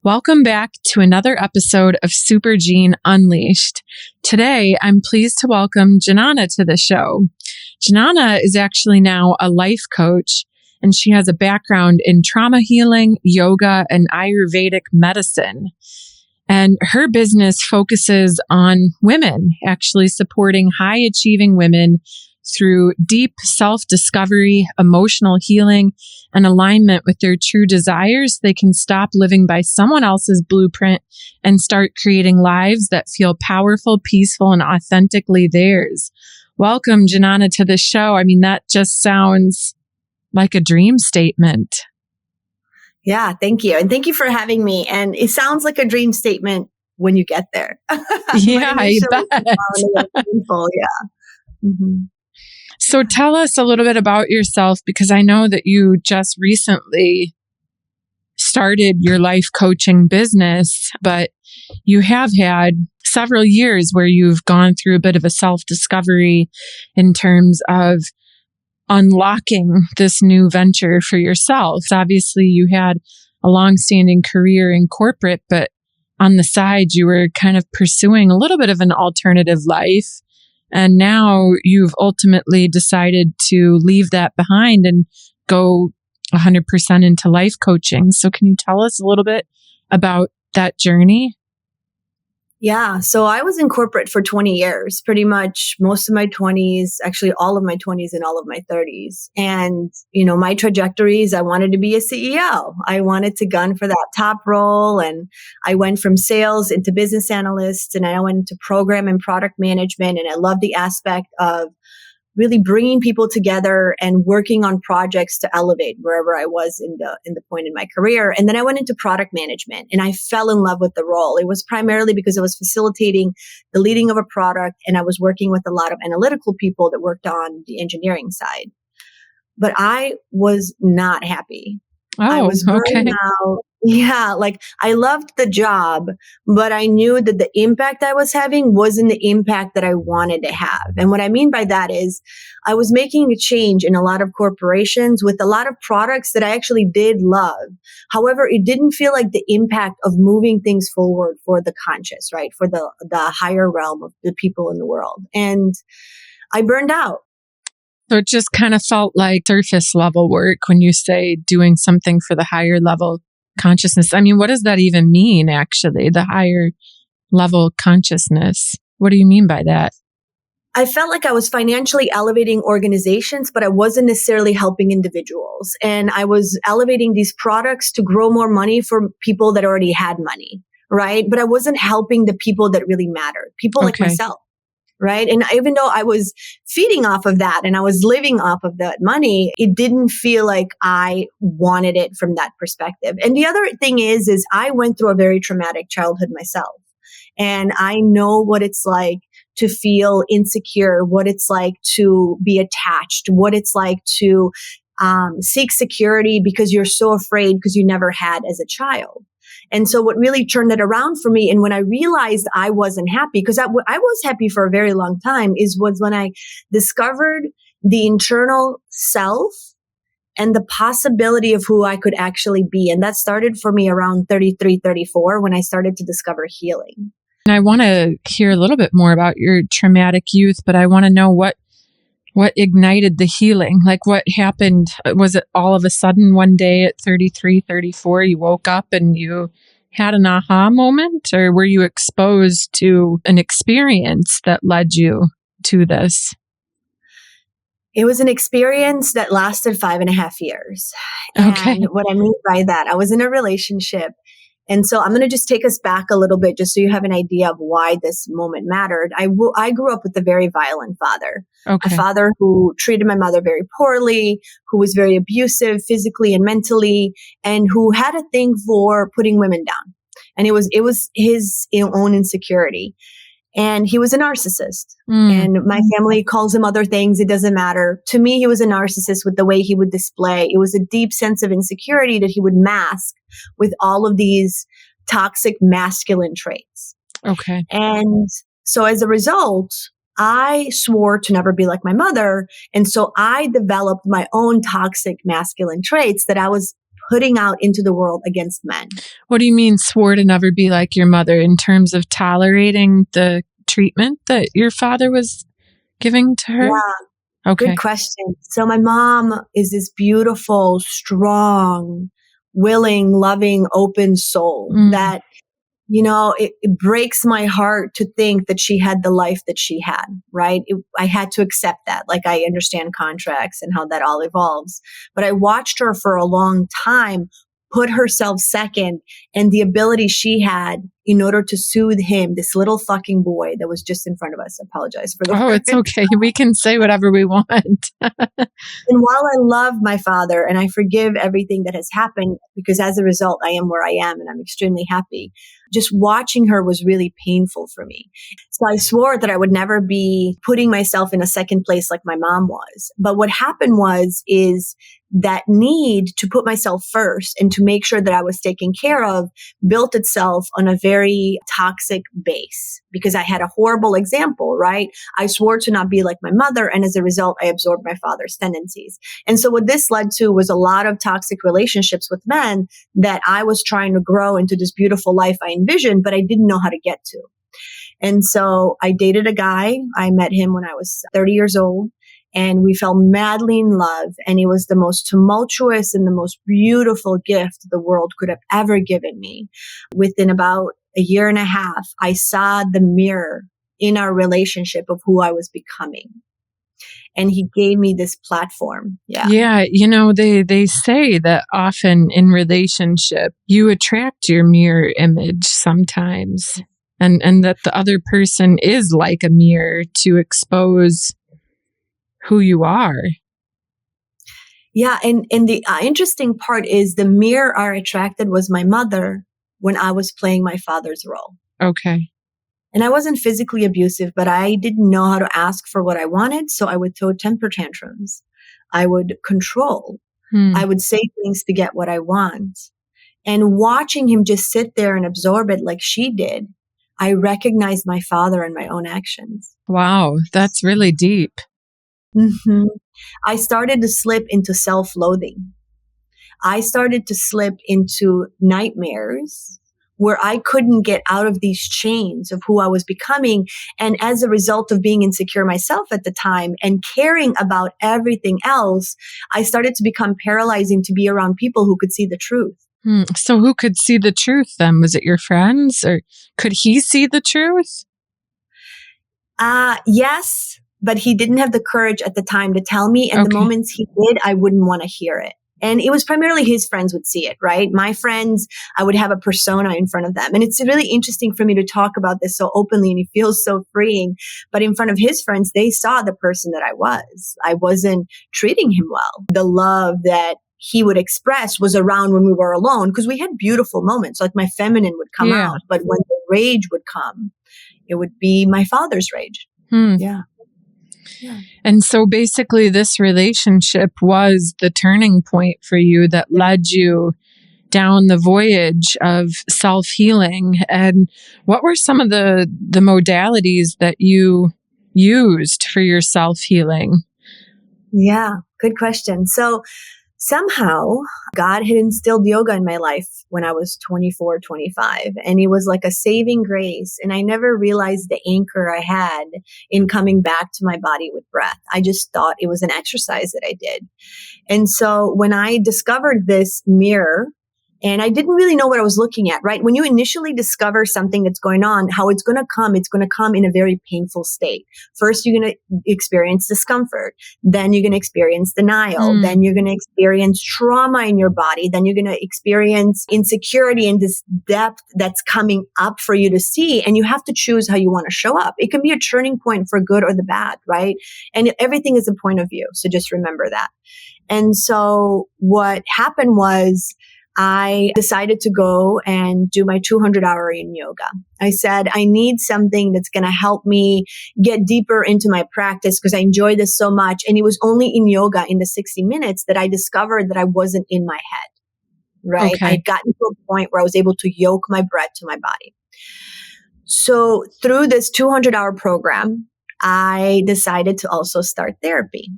Welcome back to another episode of Super Gene Unleashed. Today, I'm pleased to welcome Dzenana to the show. Dzenana is actually now a life coach, and she has a background in trauma healing, yoga, and Ayurvedic medicine. And her business focuses on women, actually supporting high-achieving women through deep self-discovery, emotional healing, and alignment with their true desires. They can stop living by someone else's blueprint and start creating lives that feel powerful, peaceful, and authentically theirs. Welcome, Dzenana, to the show. I mean, that just sounds like a dream statement. Yeah, thank you. And thank you for having me. And it sounds like a dream statement when you get there. Yeah, I bet. Painful, yeah. Mm-hmm. So tell us a little bit about yourself, because I know that you just recently started your life coaching business, but you have had several years where you've gone through a bit of a self-discovery in terms of unlocking this new venture for yourself. Obviously, you had a long-standing career in corporate, but on the side, you were kind of pursuing a little bit of an alternative life. And now you've ultimately decided to leave that behind and go 100% into life coaching. So can you tell us a little bit about that journey? Yeah. So I was in corporate for 20 years, pretty much most of my 20s, actually all of my 20s and all of my 30s. And, my trajectories, I wanted to be a CEO. I wanted to gun for that top role. And I went from sales into business analyst, and I went into program and product management. And I love the aspect of really bringing people together and working on projects to elevate wherever I was in the point in my career. And then I went into product management, and I fell in love with the role. It was primarily because I was facilitating the leading of a product, and I was working with a lot of analytical people that worked on the engineering side. But I was not happy. I was burned out. Yeah, I loved the job, but I knew that the impact I was having wasn't the impact that I wanted to have. And what I mean by that is I was making a change in a lot of corporations with a lot of products that I actually did love. However, it didn't feel like the impact of moving things forward for the conscious, right? For the higher realm of the people in the world. And I burned out. So it just kind of felt like surface level work when you say doing something for the higher level consciousness. I mean, what does that even mean, actually, the higher level consciousness? What do you mean by that? I felt like I was financially elevating organizations, but I wasn't necessarily helping individuals. And I was elevating these products to grow more money for people that already had money, right? But I wasn't helping the people that really mattered, people like myself. Right. And even though I was feeding off of that and I was living off of that money, it didn't feel like I wanted it from that perspective. And the other thing is I went through a very traumatic childhood myself. And I know what it's like to feel insecure, what it's like to be attached, what it's like to seek security because you're so afraid because you never had as a child. And so what really turned it around for me, and when I realized I wasn't happy, because I was happy for a very long time, was when I discovered the internal self and the possibility of who I could actually be. And that started for me around 33, 34, when I started to discover healing. And I want to hear a little bit more about your traumatic youth, but I want to know what ignited the healing? Like, what happened? Was it all of a sudden one day at 33, 34, you woke up and you had an aha moment? Or were you exposed to an experience that led you to this? It was an experience that lasted 5.5 years. Okay. And what I mean by that, I was in a relationship. And so I'm going to just take us back a little bit just so you have an idea of why this moment mattered. I grew up with a very violent father, a father who treated my mother very poorly, who was very abusive physically and mentally, and who had a thing for putting women down. And it was his own insecurity. And he was a narcissist. And my family calls him other things. It doesn't matter. To me, he was a narcissist with the way he would display. It was a deep sense of insecurity that he would mask with all of these toxic masculine traits. Okay. And so as a result, I swore to never be like my mother. And so I developed my own toxic masculine traits that I was putting out into the world against men. What do you mean swore to never be like your mother in terms of tolerating the treatment that your father was giving to her? Yeah, Okay. good question. So my mom is this beautiful, strong, willing, loving, open soul that, it breaks my heart to think that she had the life that she had, right? I had to accept that. Like, I understand contracts and how that all evolves. But I watched her for a long time put herself second, and the ability she had in order to soothe him, this little fucking boy that was just in front of us. I apologize for the word. It's okay. We can say whatever we want. And while I love my father and I forgive everything that has happened, because as a result, I am where I am and I'm extremely happy, just watching her was really painful for me. So I swore that I would never be putting myself in a second place like my mom was. But what happened is that need to put myself first and to make sure that I was taken care of built itself on a very toxic base, because I had a horrible example, right? I swore to not be like my mother, and as a result, I absorbed my father's tendencies. And so what this led to was a lot of toxic relationships with men that I was trying to grow into this beautiful life I envisioned, but I didn't know how to get to. And so I dated a guy. I met him when I was 30 years old. And we fell madly in love. And it was the most tumultuous and the most beautiful gift the world could have ever given me. Within about a year and a half, I saw the mirror in our relationship of who I was becoming. And he gave me this platform. Yeah. They say that often in relationship, you attract your mirror image sometimes. And that the other person is like a mirror to expose who you are. Yeah. And the interesting part is the mirror I attracted was my mother when I was playing my father's role. Okay. And I wasn't physically abusive, but I didn't know how to ask for what I wanted. So I would throw temper tantrums. I would control. I would say things to get what I want. And watching him just sit there and absorb it like she did, I recognized my father in my own actions. Wow. That's really deep. Mm-hmm. I started to slip into self-loathing. I started to slip into nightmares where I couldn't get out of these chains of who I was becoming. And as a result of being insecure myself at the time and caring about everything else, I started to become paralyzing to be around people who could see the truth. So who could see the truth then? Was it your friends, or could he see the truth? Yes. But he didn't have the courage at the time to tell me. And the moments he did, I wouldn't want to hear it. And it was primarily his friends would see it, right? My friends, I would have a persona in front of them. And it's really interesting for me to talk about this so openly, and it feels so freeing. But in front of his friends, they saw the person that I was. I wasn't treating him well. The love that he would express was around when we were alone, because we had beautiful moments. Like my feminine would come out. But when the rage would come, it would be my father's rage. Yeah. And so basically this relationship was the turning point for you that led you down the voyage of self-healing. And what were some of the modalities that you used for your self-healing? Yeah, good question. So somehow God had instilled yoga in my life when I was 24, 25, and it was like a saving grace. And I never realized the anchor I had in coming back to my body with breath. I just thought it was an exercise that I did. And so when I discovered this mirror, and I didn't really know what I was looking at, right? When you initially discover something that's going on, how it's going to come in a very painful state. First, you're going to experience discomfort. Then you're going to experience denial. Then you're going to experience trauma in your body. Then you're going to experience insecurity and this depth that's coming up for you to see. And you have to choose how you want to show up. It can be a turning point for good or the bad, right? And everything is a point of view. So just remember that. And so what happened was, I decided to go and do my 200-hour in yoga. I said, I need something that's going to help me get deeper into my practice because I enjoy this so much. And it was only in yoga in the 60 minutes that I discovered that I wasn't in my head, right? I had gotten to a point where I was able to yoke my breath to my body. So through this 200-hour program, I decided to also start therapy.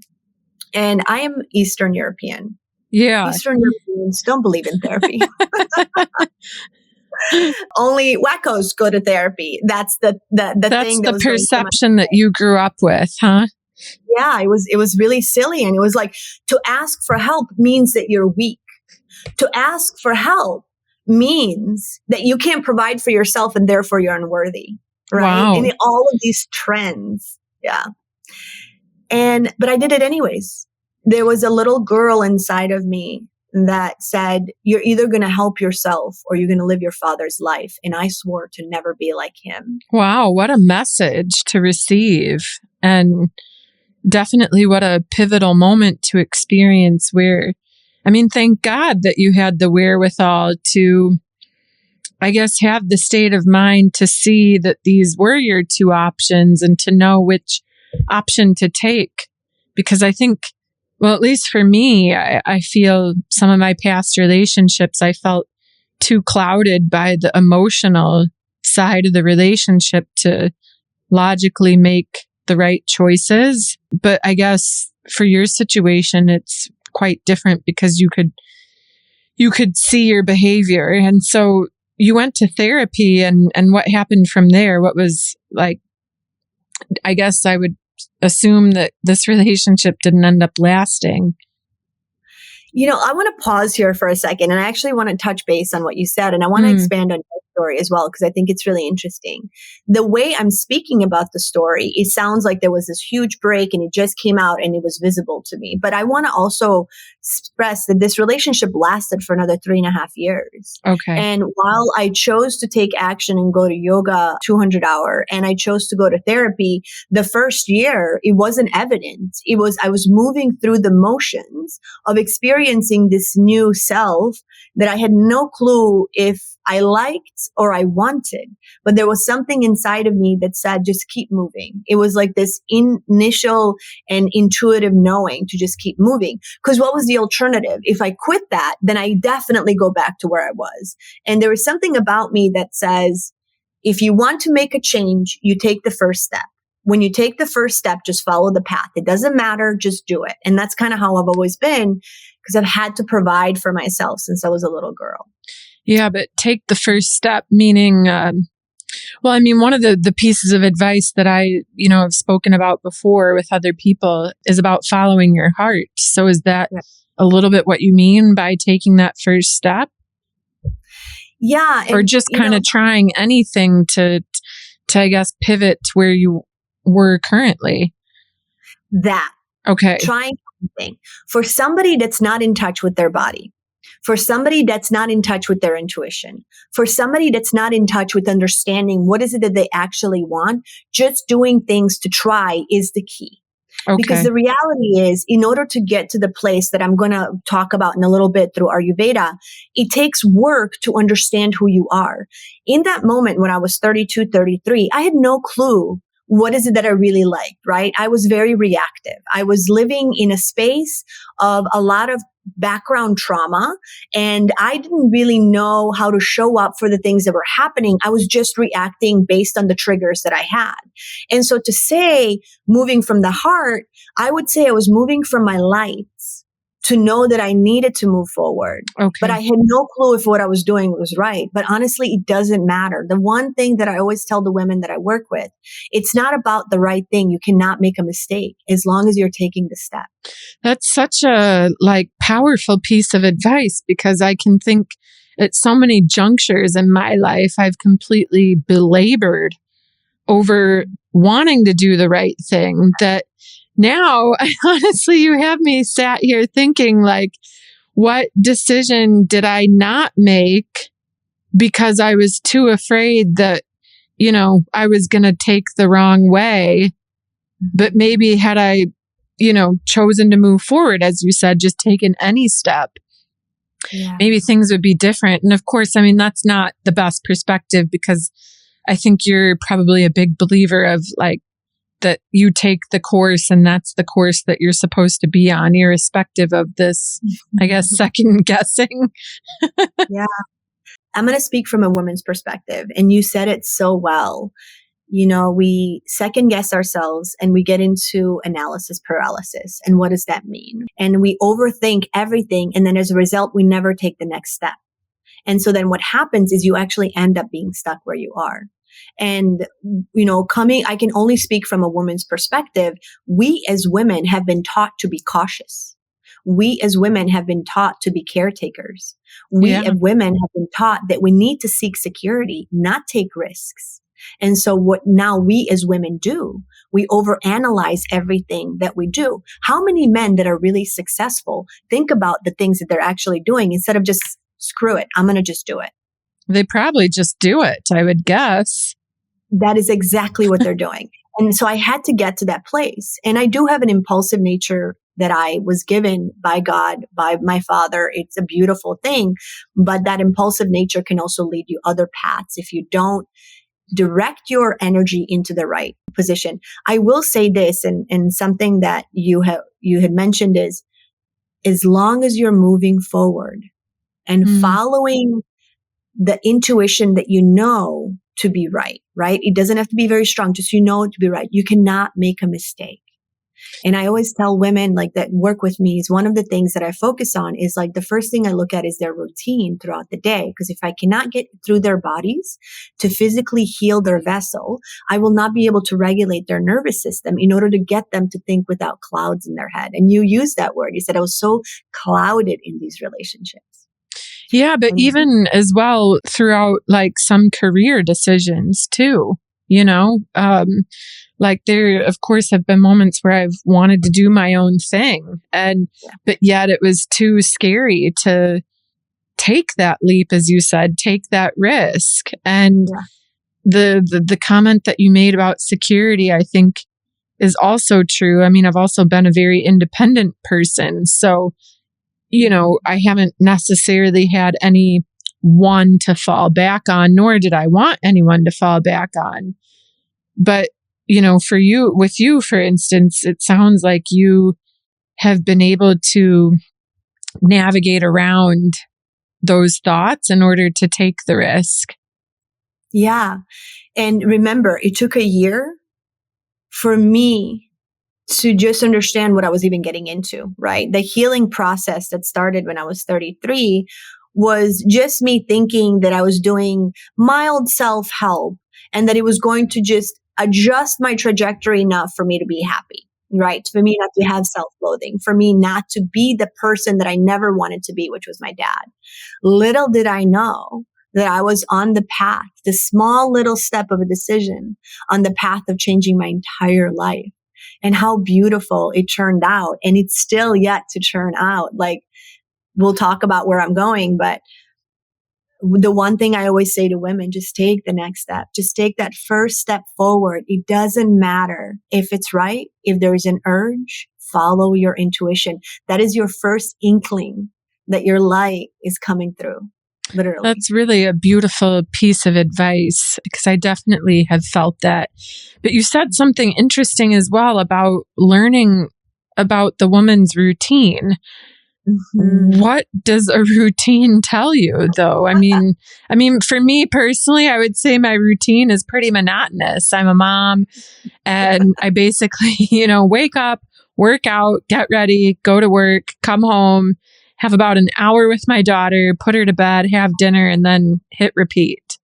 And I am Eastern European. Yeah. Eastern Europeans don't believe in therapy. Only wackos go to therapy. That's the thing that the was going through my perception that you grew up with, huh? Yeah, it was really silly. And it was like, to ask for help means that you're weak. To ask for help means that you can't provide for yourself and therefore you're unworthy. Right. Wow. And all of these trends. Yeah. But I did it anyways. There was a little girl inside of me that said, you're either going to help yourself or you're going to live your father's life. And I swore to never be like him. Wow. What a message to receive. And definitely what a pivotal moment to experience where, I mean, thank God that you had the wherewithal to, I guess, have the state of mind to see that these were your two options and to know which option to take. Because I think, well, at least for me, I feel some of my past relationships, I felt too clouded by the emotional side of the relationship to logically make the right choices. But I guess for your situation, it's quite different because you could see your behavior. And so you went to therapy, and what happened from there? What was like, I guess I would assume that this relationship didn't end up lasting. I want to pause here for a second, and I actually want to touch base on what you said, and I want to expand on your story as well, because I think it's really interesting. The way I'm speaking about the story, it sounds like there was this huge break and it just came out and it was visible to me. But I want to also stress that this relationship lasted for another 3.5 years. Okay. And while I chose to take action and go to yoga 200 hour, and I chose to go to therapy, the first year, it wasn't evident. I was moving through the motions of experiencing this new self that I had no clue if I liked or I wanted, but there was something inside of me that said, just keep moving. It was like this initial and intuitive knowing to just keep moving. Because what was the alternative? If I quit that, then I definitely go back to where I was. And there was something about me that says, if you want to make a change, you take the first step. When you take the first step, just follow the path. It doesn't matter, just do it. And that's kind of how I've always been, because I've had to provide for myself since I was a little girl. Yeah, but take the first step, meaning, well, I mean, one of the pieces of advice that I, have spoken about before with other people is about following your heart. So is that a little bit what you mean by taking that first step? Yeah. Or just kind of trying anything to, I guess, pivot to where you were currently? That. Okay. Trying something. For somebody that's not in touch with their body, for somebody that's not in touch with their intuition, for somebody that's not in touch with understanding what is it that they actually want, just doing things to try is the key. Okay. Because the reality is, in order to get to the place that I'm going to talk about in a little bit through Ayurveda, it takes work to understand who you are. In that moment when I was 32, 33, I had no clue what is it that I really liked, right? I was very reactive. I was living in a space of a lot of background trauma, and I didn't really know how to show up for the things that were happening. I was just reacting based on the triggers that I had. And so to say moving from the heart, I would say I was moving from my lights to know that I needed to move forward. Okay. But I had no clue if what I was doing was right. But honestly, it doesn't matter. The one thing that I always tell the women that I work with, it's not about the right thing. You cannot make a mistake as long as you're taking the step. That's such a powerful piece of advice, because I can think at so many junctures in my life, I've completely belabored over wanting to do the right thing that now, honestly, you have me sat here thinking, what decision did I not make because I was too afraid that, I was going to take the wrong way. But maybe had I, chosen to move forward, as you said, just taken any step, maybe things would be different. And of course, I mean, that's not the best perspective, because I think you're probably a big believer of that you take the course and that's the course that you're supposed to be on, irrespective of this, I guess, second guessing. Yeah. I'm going to speak from a woman's perspective. And you said it so well. we second guess ourselves and we get into analysis paralysis. And what does that mean? And we overthink everything. And then as a result, we never take the next step. And so then what happens is you actually end up being stuck where you are. And, I can only speak from a woman's perspective. We as women have been taught to be cautious. We as women have been taught to be caretakers. We as women have been taught that we need to seek security, not take risks. And so what now we as women do, we overanalyze everything that we do. How many men that are really successful think about the things that they're actually doing instead of just screw it, I'm going to just do it? They probably just do it, I would guess. That is exactly what they're doing. And so I had to get to that place. And I do have an impulsive nature that I was given by God, by my father. It's a beautiful thing. But that impulsive nature can also lead you other paths if you don't direct your energy into the right position. I will say this, and something that you had mentioned is, as long as you're moving forward and following the intuition that you know to be right? It doesn't have to be very strong, just it to be right. You cannot make a mistake. And I always tell women that work with me is one of the things that I focus on is the first thing I look at is their routine throughout the day. Because if I cannot get through their bodies to physically heal their vessel, I will not be able to regulate their nervous system in order to get them to think without clouds in their head. And you used that word. You said I was so clouded in these relationships. Yeah, but even as well throughout some career decisions too, there of course have been moments where I've wanted to do my own thing but yet it was too scary to take that leap, as you said, take that risk. And the comment that you made about security, I think is also true. I mean, I've also been a very independent person. So I haven't necessarily had anyone to fall back on, nor did I want anyone to fall back on. But, with you, for instance, it sounds like you have been able to navigate around those thoughts in order to take the risk. Yeah. And remember, it took a year for me to just understand what I was even getting into, right? The healing process that started when I was 33 was just me thinking that I was doing mild self-help and that it was going to just adjust my trajectory enough for me to be happy, right? For me not to have self-loathing, for me not to be the person that I never wanted to be, which was my dad. Little did I know that I was on the path, the small little step of a decision on the path of changing my entire life. And how beautiful it turned out. And it's still yet to turn out. We'll talk about where I'm going, but the one thing I always say to women, just take the next step. Just take that first step forward. It doesn't matter if it's right. If there is an urge, follow your intuition. That is your first inkling that your light is coming through. Literally. That's really a beautiful piece of advice, because I definitely have felt that. But you said something interesting as well about learning about the woman's routine. Mm-hmm. What does a routine tell you, though? I mean, for me personally, I would say my routine is pretty monotonous. I'm a mom, and I basically, wake up, work out, get ready, go to work, come home, have about an hour with my daughter, put her to bed, have dinner, and then hit repeat.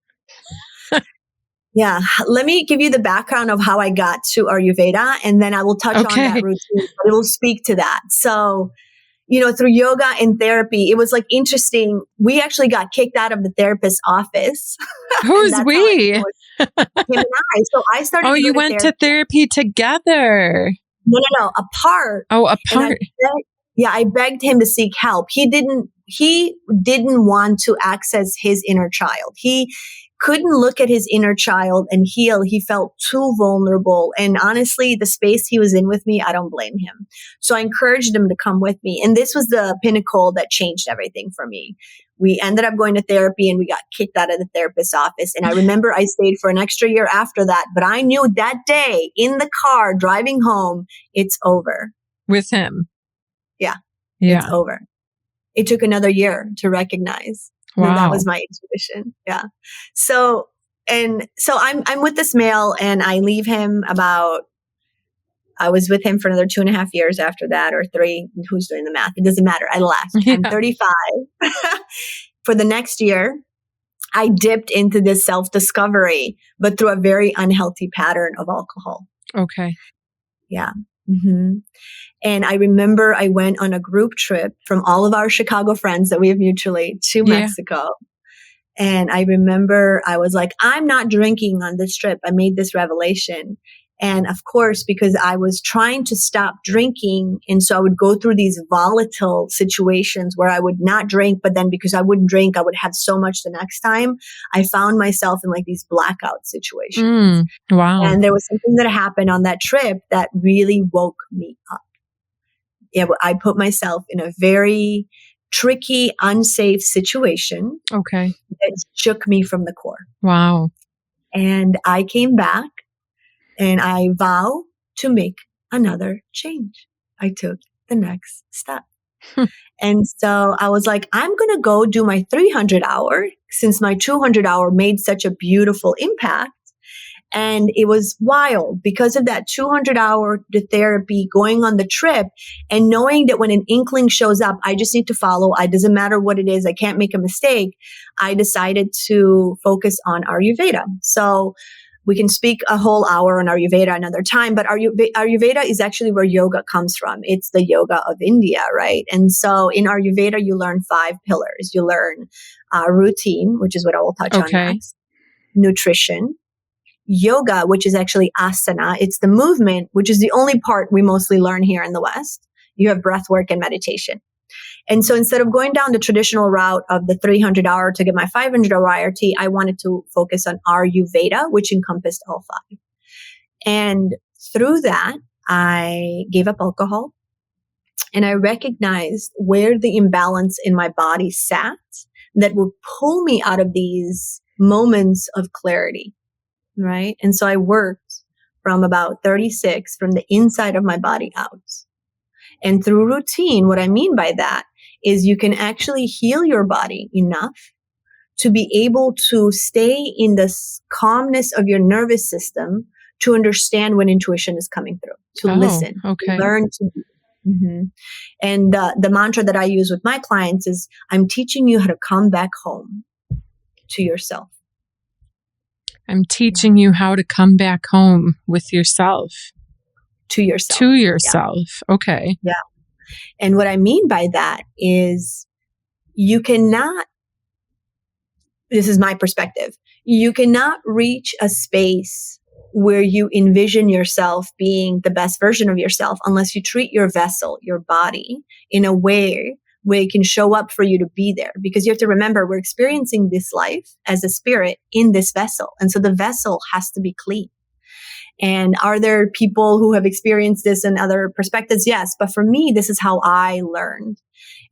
Yeah. Let me give you the background of how I got to Ayurveda, and then I will touch on that routine, but it will speak to that. So, through yoga and therapy, it was interesting. We actually got kicked out of the therapist's office. Who's we? Him and I. So I started. Oh, you went to therapy together. No, apart. Oh, apart. I begged him to seek help. He didn't want to access his inner child. He couldn't look at his inner child and heal. He felt too vulnerable. And honestly, the space he was in with me, I don't blame him. So I encouraged him to come with me. And this was the pinnacle that changed everything for me. We ended up going to therapy and we got kicked out of the therapist's office. And I remember I stayed for an extra year after that. But I knew that day in the car driving home, it's over. With him. Yeah. It's over. It took another year to recognize. Wow. That was my intuition. Yeah. So And so I'm with this male, and I leave him I was with him for another 2.5 years after that, or 3. Who's doing the math? It doesn't matter. I left. Yeah. I'm 35. For the next year, I dipped into this self-discovery, but through a very unhealthy pattern of alcohol. Okay. Yeah. Mm-hmm. And I remember I went on a group trip from all of our Chicago friends that we have mutually to Mexico. And I remember I was like, I'm not drinking on this trip. I made this revelation. And of course, because I was trying to stop drinking, and so I would go through these volatile situations where I would not drink, but then because I wouldn't drink, I would have so much the next time. I found myself in like these blackout situations. Wow. And there was something that happened on that trip that really woke me up. Yeah, I put myself in a very tricky, unsafe situation. Okay. That shook me from the core. Wow. And I came back and I vow to make another change. I took the next step. And so I was like, I'm going to go do my 300 hour since my 200 hour made such a beautiful impact. And it was wild because of that 200 hour therapy, going on the trip and knowing that when an inkling shows up, I just need to follow. It doesn't matter what it is. I can't make a mistake. I decided to focus on Ayurveda. So we can speak a whole hour on Ayurveda another time, but Ayurveda is actually where yoga comes from. It's the yoga of India, right? And so in Ayurveda, you learn 5 pillars. You learn routine, which is what I will touch on next, nutrition, yoga, which is actually asana. It's the movement, which is the only part we mostly learn here in the West. You have breath work and meditation. And so instead of going down the traditional route of the 300 hour to get my 500 hour IRT, I wanted to focus on Ayurveda, which encompassed all 5. And through that, I gave up alcohol and I recognized where the imbalance in my body sat that would pull me out of these moments of clarity. Right. And so I worked from about 36 from the inside of my body out. And through routine, what I mean by that is you can actually heal your body enough to be able to stay in the calmness of your nervous system to understand when intuition is coming through, to listen, learn to. Mm-hmm. And the mantra that I use with my clients is, I'm teaching you how to come back home to yourself. I'm teaching you how to come back home with yourself. To yourself. To yourself. Yeah. Okay. Yeah. And what I mean by that is you cannot, this is my perspective, you cannot reach a space where you envision yourself being the best version of yourself unless you treat your vessel, your body, in a way where it can show up for you to be there. Because you have to remember, we're experiencing this life as a spirit in this vessel. And so the vessel has to be clean. And are there people who have experienced this in other perspectives? Yes. But for me, this is how I learned.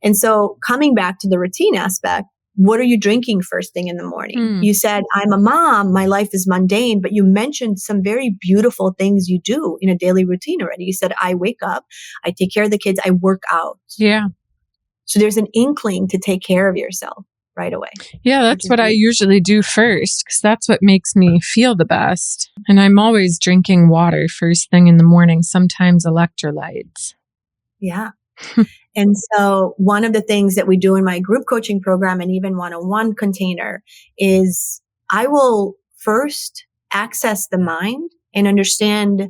And so coming back to the routine aspect, what are you drinking first thing in the morning? You said, I'm a mom, my life is mundane, but you mentioned some very beautiful things you do in a daily routine already. You said, I wake up, I take care of the kids, I work out. Yeah. So there's an inkling to take care of yourself right away. Yeah, that's what I usually do first, because that's what makes me feel the best. And I'm always drinking water first thing in the morning, sometimes electrolytes. Yeah. And so one of the things that we do in my group coaching program and even one-on-one container is I will first access the mind and understand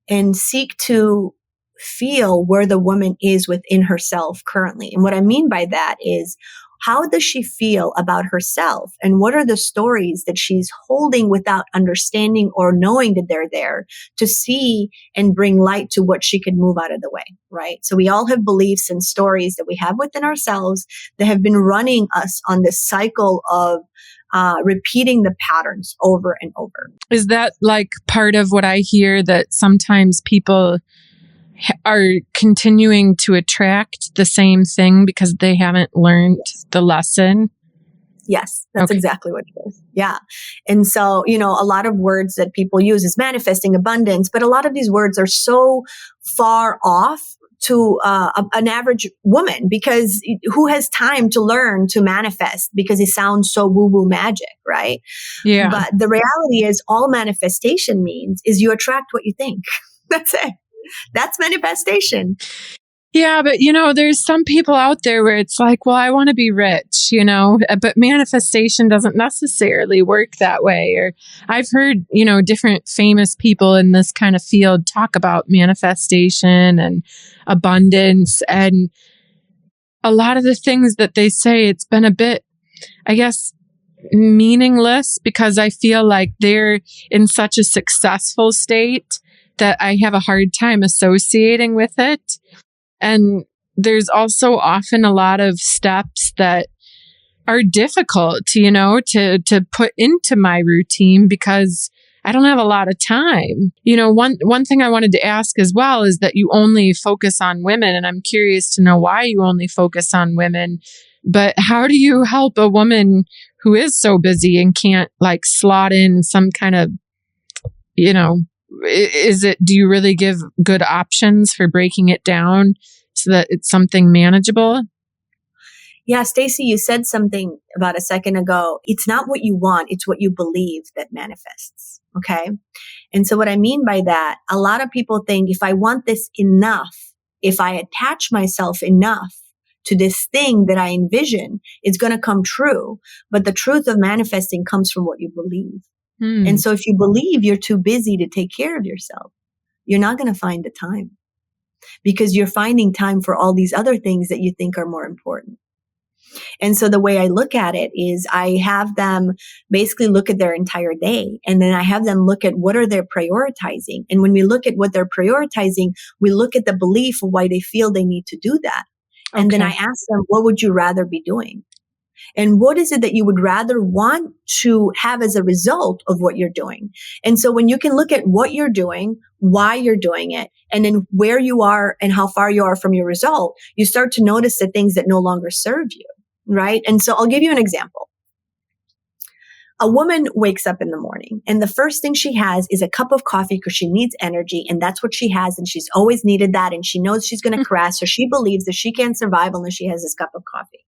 and seek to feel where the woman is within herself currently. And what I mean by that is, how does she feel about herself? And what are the stories that she's holding without understanding or knowing that they're there, to see and bring light to what she could move out of the way, right? So we all have beliefs and stories that we have within ourselves that have been running us on this cycle of repeating the patterns over and over. Is that like part of what I hear, that sometimes people are continuing to attract the same thing because they haven't learned the lesson? Yes, that's exactly what it is. Yeah. And so, a lot of words that people use is manifesting abundance, but a lot of these words are so far off to an average woman, because who has time to learn to manifest because it sounds so woo-woo magic, right? Yeah. But the reality is all manifestation means is you attract what you think. That's it. That's manifestation. Yeah, but there's some people out there where it's like, well, I want to be rich, but manifestation doesn't necessarily work that way. Or I've heard, different famous people in this kind of field talk about manifestation and abundance. And a lot of the things that they say, it's been a bit, I guess, meaningless because I feel like they're in such a successful state that I have a hard time associating with it. And there's also often a lot of steps that are difficult, to put into my routine because I don't have a lot of time. One thing I wanted to ask as well is that you only focus on women, and I'm curious to know why you only focus on women. But how do you help a woman who is so busy and can't slot in some kind of, do you really give good options for breaking it down so that it's something manageable? Yeah, Stacy, you said something about a second ago. It's not what you want, it's what you believe that manifests. Okay. And so what I mean by that, a lot of people think if I want this enough, if I attach myself enough to this thing that I envision, it's going to come true. But the truth of manifesting comes from what you believe. And so if you believe you're too busy to take care of yourself, you're not going to find the time because you're finding time for all these other things that you think are more important. And so the way I look at it is I have them basically look at their entire day, and then I have them look at what are they prioritizing. And when we look at what they're prioritizing, we look at the belief of why they feel they need to do that. Okay. And then I ask them, what would you rather be doing? And what is it that you would rather want to have as a result of what you're doing? And so when you can look at what you're doing, why you're doing it, and then where you are and how far you are from your result, you start to notice the things that no longer serve you, right? And so I'll give you an example. A woman wakes up in the morning and the first thing she has is a cup of coffee because she needs energy, and that's what she has, and she's always needed that, and she knows she's going to crash, so she believes that she can't survive unless she has this cup of coffee.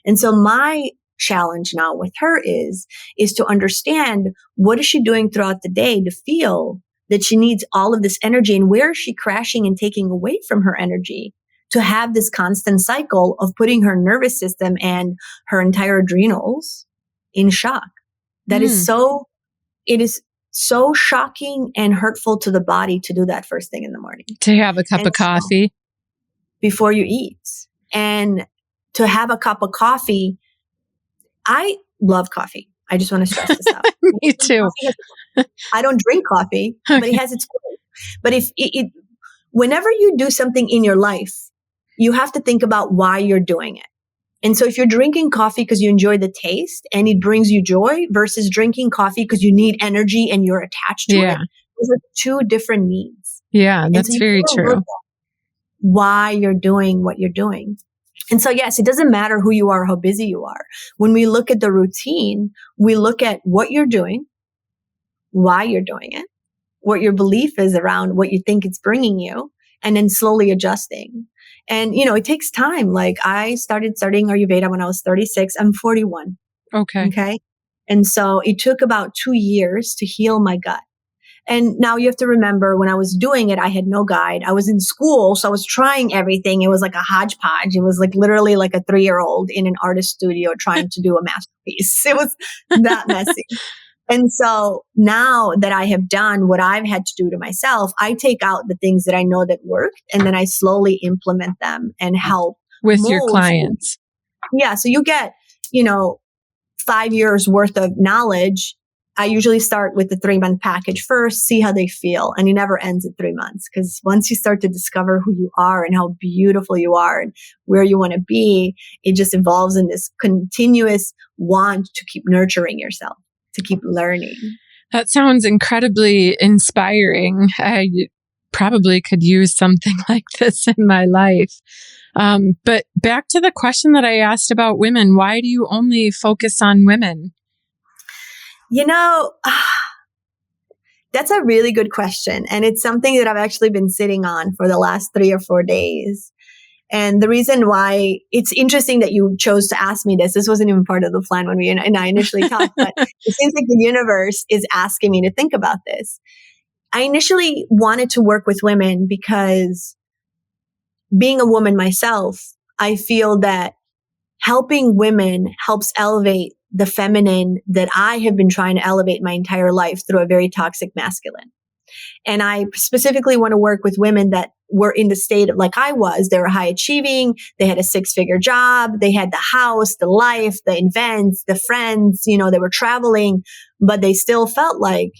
And so my challenge now with her is to understand what is she doing throughout the day to feel that she needs all of this energy, and where is she crashing and taking away from her energy to have this constant cycle of putting her nervous system and her entire adrenals in shock. That is it is so shocking and hurtful to the body to do that first thing in the morning. To have a cup of coffee before you eat. And to have a cup of coffee, I love coffee. I just want to stress this out. Me too. I don't drink coffee, but it has its place. But whenever you do something in your life, you have to think about why you're doing it. And so if you're drinking coffee because you enjoy the taste and it brings you joy versus drinking coffee because you need energy and you're attached to it, those are two different needs. Yeah, that's very true. Why you're doing what you're doing. And so, yes, it doesn't matter who you are, how busy you are. When we look at the routine, we look at what you're doing, why you're doing it, what your belief is around what you think it's bringing you, and then slowly adjusting. And, it takes time. Like I started studying Ayurveda when I was 36. I'm 41. Okay. And so it took about 2 years to heal my gut. And now you have to remember when I was doing it, I had no guide. I was in school, so I was trying everything. It was like a hodgepodge. It was like literally like a 3-year-old in an artist studio trying to do a masterpiece. It was that messy. And so now that I have done what I've had to do to myself, I take out the things that I know that worked, and then I slowly implement them and help with your clients. Yeah. So you get, 5 years worth of knowledge. I usually start with the 3-month package first, see how they feel. And it never ends at 3 months, because once you start to discover who you are and how beautiful you are and where you want to be, it just evolves in this continuous want to keep nurturing yourself, to keep learning. That sounds incredibly inspiring. I probably could use something like this in my life. But back to the question that I asked about women, why do you only focus on women? That's a really good question. And it's something that I've actually been sitting on for the last 3 or 4 days. And the reason why it's interesting that you chose to ask me this wasn't even part of the plan when we and I initially talked, but it seems like the universe is asking me to think about this. I initially wanted to work with women because being a woman myself, I feel that helping women helps elevate the feminine that I have been trying to elevate my entire life through a very toxic masculine. And I specifically want to work with women that were in the state of like I was. They were high achieving. They had a 6-figure job. They had the house, the life, the events, the friends, they were traveling, but they still felt like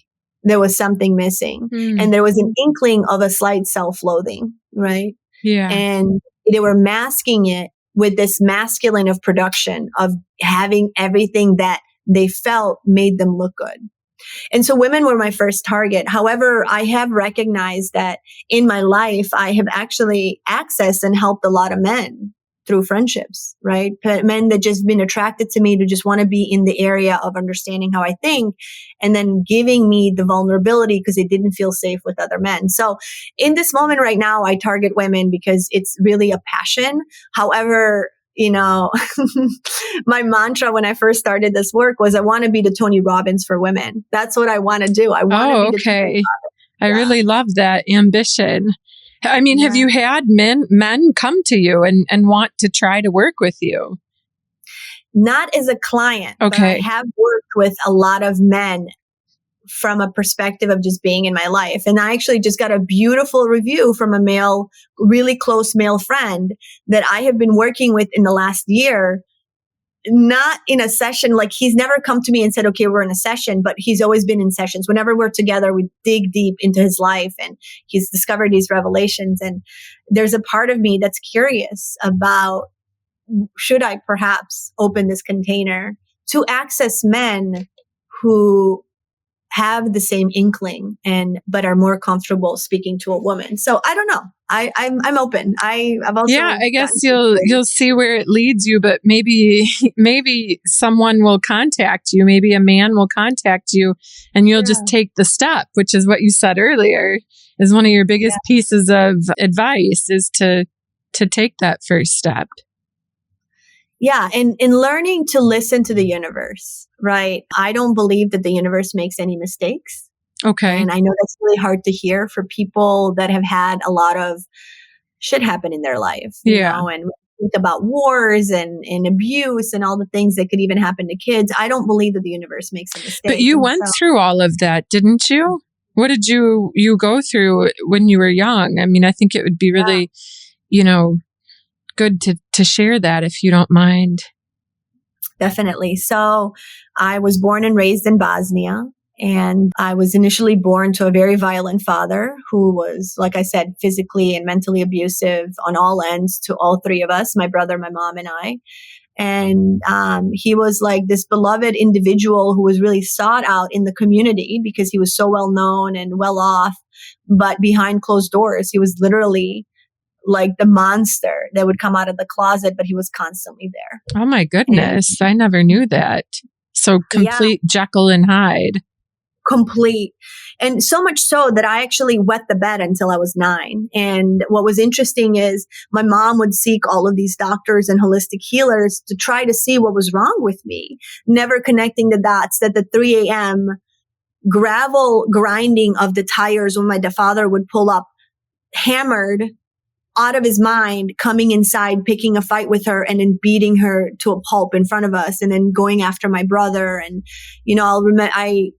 there was something missing. And there was an inkling of a slight self-loathing, right? Yeah. And they were masking it with this masculine of production of having everything that they felt made them look good. And so women were my first target. However, I have recognized that in my life, I have actually accessed and helped a lot of men through friendships, right? Men that just been attracted to me to just want to be in the area of understanding how I think and then giving me the vulnerability because they didn't feel safe with other men. So in this moment right now, I target women because it's really a passion. However, my mantra when I first started this work was I want to be the Tony Robbins for women. That's what I want to do. I want to be the Tony Robbins. I really love that ambition. I mean, have you had men come to you and want to try to work with you? Not as a client, but I have worked with a lot of men from a perspective of just being in my life. And I actually just got a beautiful review from a male, really close male friend that I have been working with in the last year, not in a session. Like he's never come to me and said, okay, we're in a session, but he's always been in sessions. Whenever we're together, we dig deep into his life and he's discovered these revelations. And there's a part of me that's curious about, should I perhaps open this container to access men who have the same inkling but are more comfortable speaking to a woman. So I don't know. I'm open. I've also I guess you'll see where it leads you, but maybe someone will contact you. Maybe a man will contact you, and you'll just take the step, which is what you said earlier. Is one of your biggest pieces of advice is to take that first step. Yeah. And in learning to listen to the universe, right? I don't believe that the universe makes any mistakes. Okay. And I know that's really hard to hear for people that have had a lot of shit happen in their life, you know, and think about wars and abuse and all the things that could even happen to kids. I don't believe that the universe makes a mistake. But you went through all of that, didn't you? What did you go through when you were young? I mean, I think it would be really, good to share that if you don't mind. Definitely. So I was born and raised in Bosnia, and I was initially born to a very violent father who was, like I said, physically and mentally abusive on all ends to all three of us, my brother, my mom, and I. And he was like this beloved individual who was really sought out in the community because he was so well known and well off. But behind closed doors, he was literally like the monster that would come out of the closet, but he was constantly there. Oh my goodness. I never knew that. So complete Jekyll and Hyde. Complete. And so much so that I actually wet the bed until I was 9. And what was interesting is my mom would seek all of these doctors and holistic healers to try to see what was wrong with me, never connecting the dots that the 3 a.m. gravel grinding of the tires when my father would pull up hammered out of his mind, coming inside, picking a fight with her and then beating her to a pulp in front of us and then going after my brother. And, I'll remember, I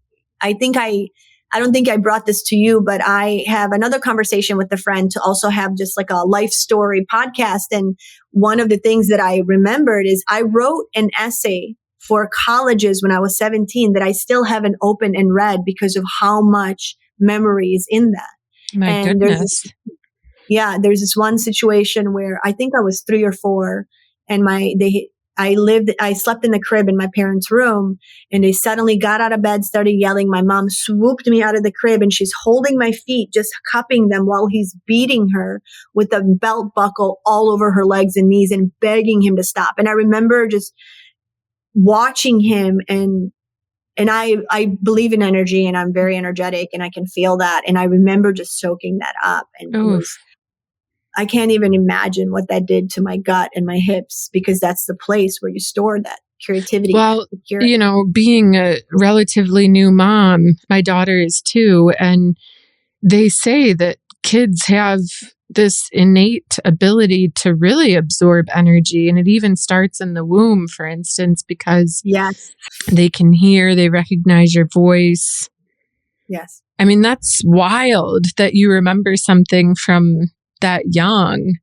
don't think I brought this to you, but I have another conversation with a friend to also have just like a life story podcast. And one of the things that I remembered is I wrote an essay for colleges when I was 17 that I still haven't opened and read because of how much memory is in that. My goodness. There's this one situation where I think I was 3 or 4 and I slept in the crib in my parents' room and they suddenly got out of bed, started yelling. My mom swooped me out of the crib and she's holding my feet, just cupping them while he's beating her with a belt buckle all over her legs and knees and begging him to stop. And I remember just watching him and And I believe in energy, and I'm very energetic, and I can feel that. And I remember just soaking that up, and I can't even imagine what that did to my gut and my hips, because that's the place where you store that creativity. Well, being a relatively new mom, my daughter is too, and they say that kids have this innate ability to really absorb energy. And it even starts in the womb, for instance, because yes, they can hear, they recognize your voice. Yes. I mean, that's wild that you remember something from that young.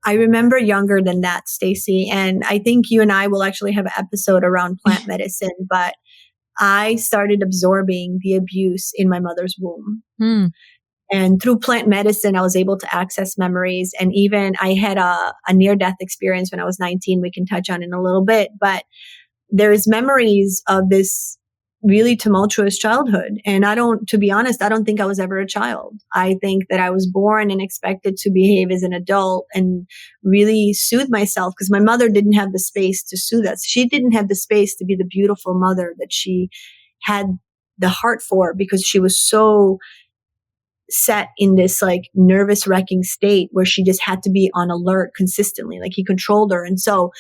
I remember younger than that, Stacy. And I think you and I will actually have an episode around plant medicine, but I started absorbing the abuse in my mother's womb. And through plant medicine, I was able to access memories. And even I had a near-death experience when I was 19, we can touch on in a little bit. But there's memories of this really tumultuous childhood. And to be honest, I don't think I was ever a child. I think that I was born and expected to behave as an adult and really soothe myself, because my mother didn't have the space to soothe us. She didn't have the space to be the beautiful mother that she had the heart for, because she was so set in this like nervous wrecking state where she just had to be on alert consistently. Like he controlled her. And so,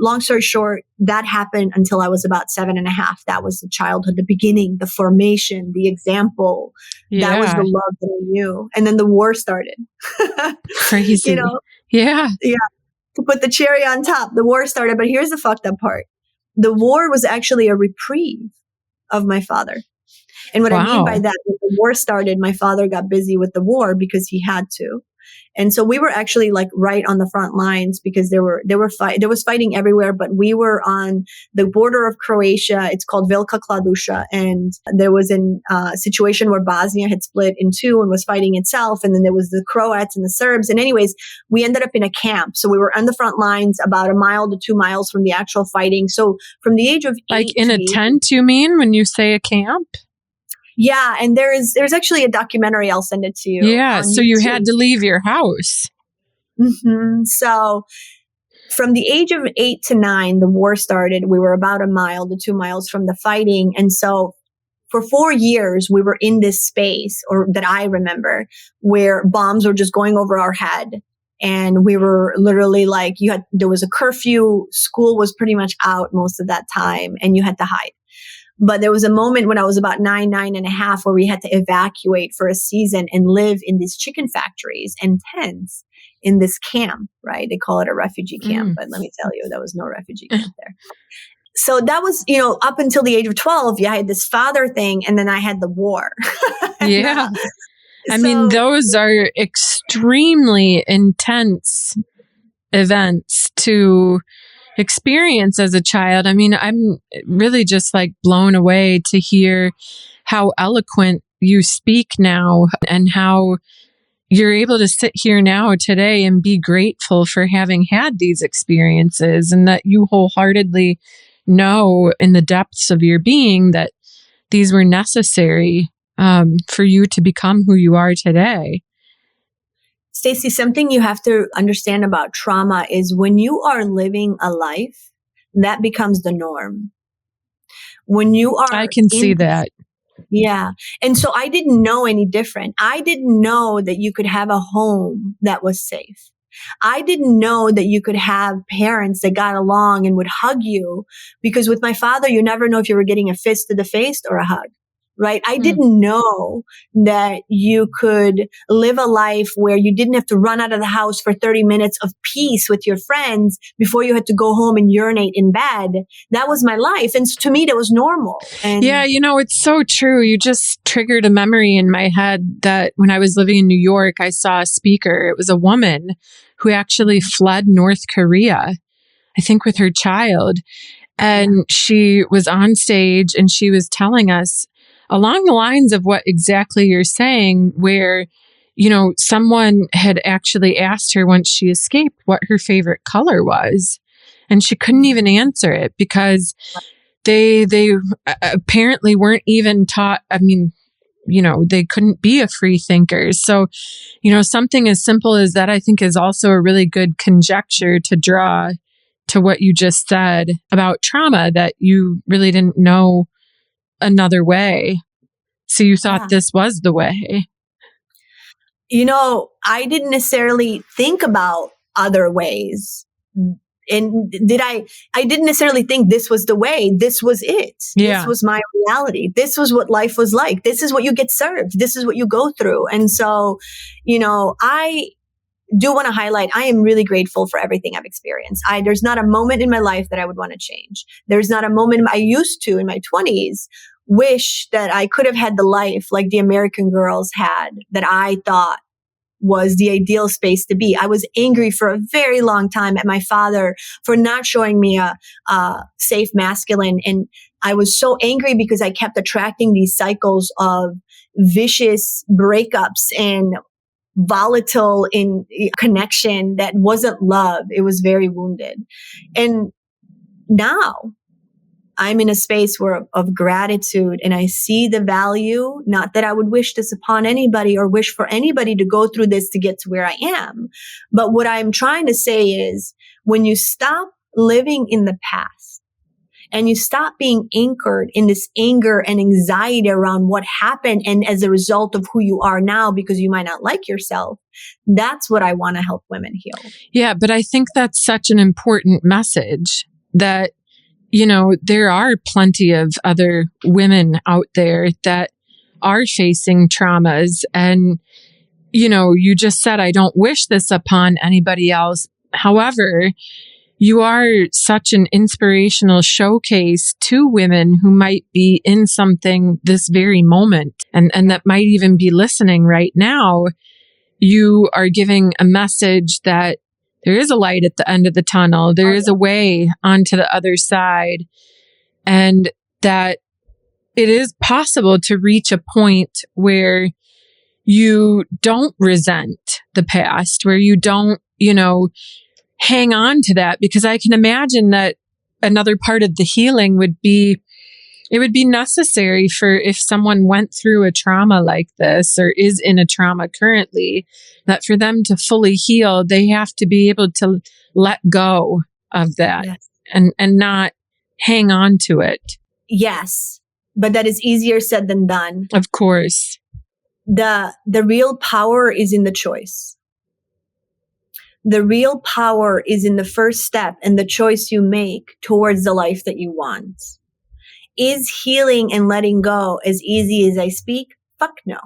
long story short, that happened until I was about 7.5. That was the childhood, the beginning, the formation, the example. Yeah. That was the love that I knew. And then the war started. Crazy. Yeah. Yeah. To put the cherry on top, the war started. But here's the fucked up part. The war was actually a reprieve of my father. And what I mean by that, when the war started, my father got busy with the war because he had to. And so we were actually like right on the front lines, because there was fighting everywhere, but we were on the border of Croatia. It's called Velika Kladuša. And there was a situation where Bosnia had split in two and was fighting itself. And then there was the Croats and the Serbs. And anyways, we ended up in a camp. So we were on the front lines about 1 mile to 2 miles from the actual fighting. So from the age of 8, like in a tent, you mean, when you say a camp? Yeah, and there's actually a documentary. I'll send it to you. Yeah, so you had to leave your house. Mm-hmm. So from the age of 8 to 9, the war started. We were about 1 mile to 2 miles from the fighting. And so for 4 years, we were in this space, or that I remember, where bombs were just going over our head. And we were literally like, there was a curfew. School was pretty much out most of that time, and you had to hide. But there was a moment when I was about 9.5, where we had to evacuate for a season and live in these chicken factories and tents in this camp, right? They call it a refugee camp, but let me tell you, there was no refugee camp there. So that was, up until the age of 12, I had this father thing, and then I had the war. Yeah. I mean, those are extremely intense events to experience as a child. I mean, I'm really just like blown away to hear how eloquent you speak now, and how you're able to sit here now today and be grateful for having had these experiences, and that you wholeheartedly know in the depths of your being that these were necessary for you to become who you are today. Stacy, something you have to understand about trauma is when you are living a life, that becomes the norm. When you are, I can see that. Yeah. And so I didn't know any different. I didn't know that you could have a home that was safe. I didn't know that you could have parents that got along and would hug you, because with my father, you never know if you were getting a fist to the face or a hug. Right? I didn't know that you could live a life where you didn't have to run out of the house for 30 minutes of peace with your friends before you had to go home and urinate in bed. That was my life. And to me, that was normal. And yeah, it's so true. You just triggered a memory in my head that when I was living in New York, I saw a speaker. It was a woman who actually fled North Korea, I think with her child. And she was on stage and she was telling us along the lines of what exactly you're saying, where, someone had actually asked her once she escaped what her favorite color was. And she couldn't even answer it, because they apparently weren't even taught. I mean, they couldn't be a free thinker. So, something as simple as that, I think, is also a really good conjecture to draw to what you just said about trauma, that you really didn't know another way. So you thought this was the way. I didn't necessarily think about other ways. And I didn't necessarily think this was the way. This was it. Yeah. This was my reality. This was what life was like. This is what you get served. This is what you go through. And so, I do want to highlight, I am really grateful for everything I've experienced. There's not a moment in my life that I would want to change. There's not a moment I used to in my 20s wish that I could have had the life like the American girls had, that I thought was the ideal space to be. I was angry for a very long time at my father for not showing me a safe masculine. And I was so angry because I kept attracting these cycles of vicious breakups and volatile in connection that wasn't love. It was very wounded. And now I'm in a space of gratitude, and I see the value. Not that I would wish this upon anybody or wish for anybody to go through this to get to where I am. But what I'm trying to say is, when you stop living in the past and you stop being anchored in this anger and anxiety around what happened and as a result of who you are now because you might not like yourself, that's what I want to help women heal. Yeah, but I think that's such an important message, that there are plenty of other women out there that are facing traumas. And, you just said, I don't wish this upon anybody else. However, you are such an inspirational showcase to women who might be in something this very moment and that might even be listening right now. You are giving a message that there is a light at the end of the tunnel. There is a way onto the other side, and that it is possible to reach a point where you don't resent the past, where you don't, hang on to that. Because I can imagine that another part of the healing would be, it would be necessary for, if someone went through a trauma like this or is in a trauma currently, that for them to fully heal, they have to be able to let go of that. Yes. and not hang on to it. Yes, but that is easier said than done. Of course. The real power is in the choice. The real power is in the first step and the choice you make towards the life that you want. Is healing and letting go as easy as I speak? Fuck no.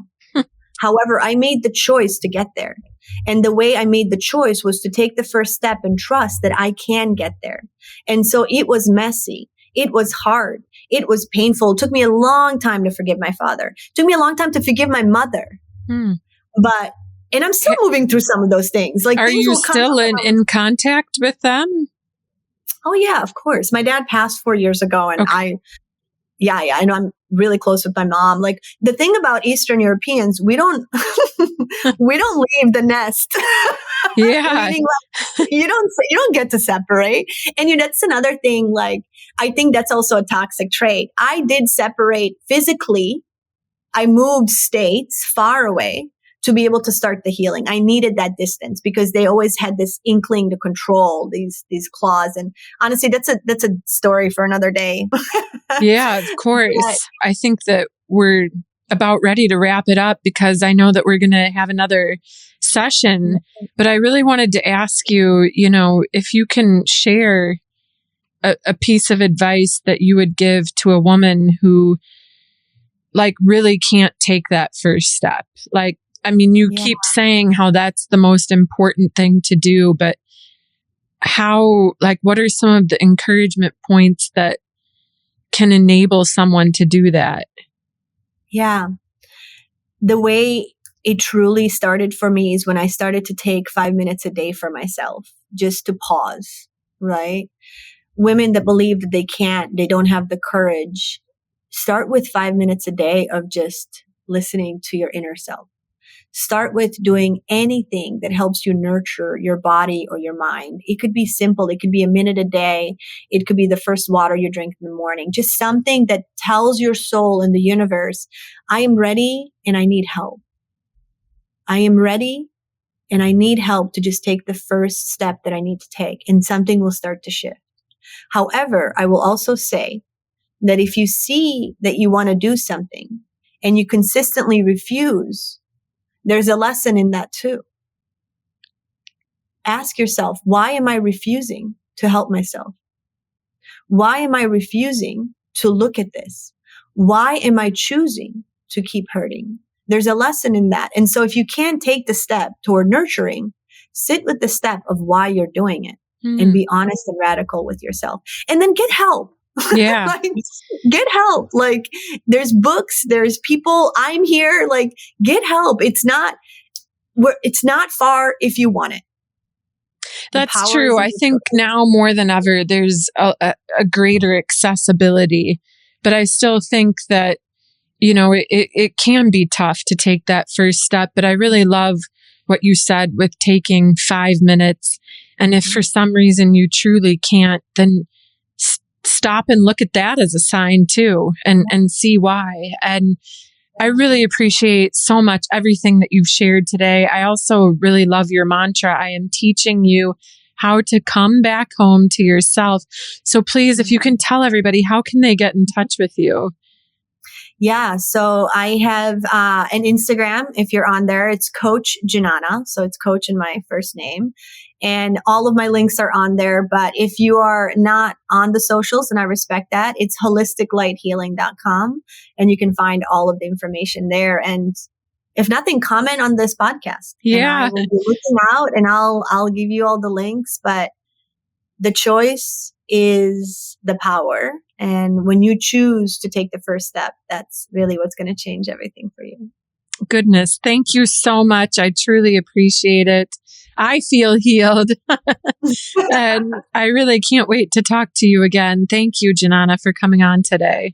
However, I made the choice to get there. And the way I made the choice was to take the first step and trust that I can get there. And so it was messy. It was hard. It was painful. It took me a long time to forgive my father. It took me a long time to forgive my mother. And I'm still moving through some of those things. Like, are you still in contact with them? Oh yeah, of course. My dad passed 4 years ago, and okay. I know I'm really close with my mom. Like, the thing about Eastern Europeans, we don't leave the nest. Yeah. Meaning, like, you don't get to separate. And that's another thing. Like, I think that's also a toxic trait. I did separate physically. I moved states far away to be able to start the healing. I needed that distance because they always had this inkling to control these claws. And honestly, that's a story for another day. Yeah, of course. But I think that we're about ready to wrap it up, because I know that we're going to have another session. But I really wanted to ask you, if you can share a piece of advice that you would give to a woman who, like, really can't take that first step. Like, I mean, you keep saying how that's the most important thing to do, but what are some of the encouragement points that can enable someone to do that? Yeah. The way it truly started for me is when I started to take 5 minutes a day for myself, just to pause, right? Women that believe that they don't have the courage, start with 5 minutes a day of just listening to your inner self. Start with doing anything that helps you nurture your body or your mind. It could be simple. It could be a minute a day. It could be the first water you drink in the morning. Just something that tells your soul and the universe, I am ready and I need help. I am ready and I need help to just take the first step that I need to take, and something will start to shift. However, I will also say that if you see that you want to do something and you consistently refuse, there's a lesson in that too. Ask yourself, why am I refusing to help myself? Why am I refusing to look at this? Why am I choosing to keep hurting? There's a lesson in that. And so if you can't take the step toward nurturing, sit with the step of why you're doing it and be honest and radical with yourself. And then get help. Yeah. Like, get help. Like, there's books, there's people. I'm here. Like, get help. It's not far if you want it. That's true. I think now more than ever, there's a greater accessibility, but I still think that, it can be tough to take that first step. But I really love what you said with taking 5 minutes. And if for some reason you truly can't, then stop and look at that as a sign too, and see why. And I really appreciate so much everything that you've shared today. I also really love your mantra. I am teaching you how to come back home to yourself. So please, if you can tell everybody, how can they get in touch with you? Yeah. So I have an Instagram. If you're on there, it's Coach Dzenana. So it's Coach in my first name. And all of my links are on there. But if you are not on the socials, and I respect that, it's holisticlighthealing.com. And you can find all of the information there. And if nothing, comment on this podcast. Yeah. And I will be looking out, and I'll give you all the links. But the choice is the power. And when you choose to take the first step, that's really what's going to change everything for you. Goodness. Thank you so much. I truly appreciate it. I feel healed. And I really can't wait to talk to you again. Thank you, Dzenana, for coming on today.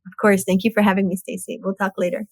Of course. Thank you for having me, Stacy. We'll talk later.